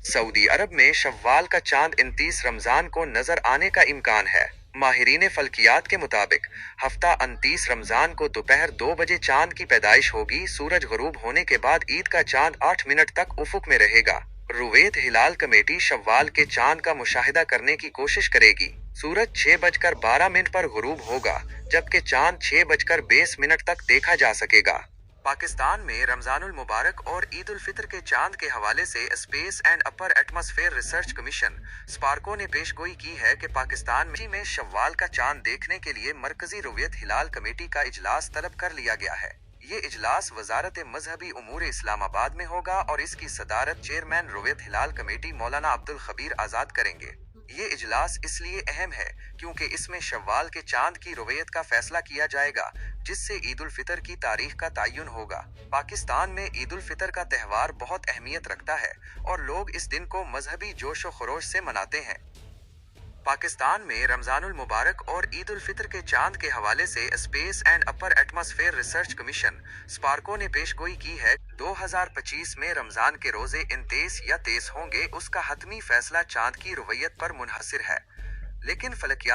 Saudi अरब में शव्वाल का चांद 29 रमजान को नजर आने का इम्कान है। माहिरीन फल्कियात के मुताबिक हफ्ता 29 रमजान को दोपहर 2 बजे चांद की पैदाइश होगी। सूरज गरूब होने के बाद ईद का चांद 8 मिनट तक उफुक में रहेगा। रुवेत हिलाल कमेटी शव्वाल के चांद का मुशाहिदा करने की कोशिश करेगी। सूरज 6:12 पर गरूब होगा, जबकि चांद 6:20 तक देखा जा सकेगा। पाकिस्तान में रमजानुल मुबारक और ईद उल फितर के चांद के हवाले से space and upper atmosphere research commission Sparco ने पेशगोई की है कि पाकिस्तान में शव्वाल का चांद देखने के लिए मरकजी रुवियत हिलाल कमेटी का इजलास तलब कर लिया गया है। ये इजलास वजारत मजहबी उमूर इस्लामाबाद में होगा और इसकी सदारत चेयरमैन रुवियत हिलाल कमेटी मौलाना अब्दुल खबीर आजाद करेंगे। ये इजलास इसलिए अहम है क्योंकि इसमें शव्वाल के चांद की रुवियत का फैसला किया जाएगा, जिससे ईद उल फितर की तारीख का तयन होगा। पाकिस्तान में ईद उल फितर का त्यौहार बहुत अहमियत रखता है और लोग इस दिन को मजहबी जोश व खरोश से मनाते हैं। पाकिस्तान में रमजानुल मुबारक और ईद उल फितर के चांद के हवाले से space and upper atmosphere research commission Sparco ने पेशगोई की है। 2025 में रमजान के रोजे 29 या 23 होंगे, उसका हतमी फैसला चांद की रुवियत पर मुनहसिर है, लेकिन फलकियात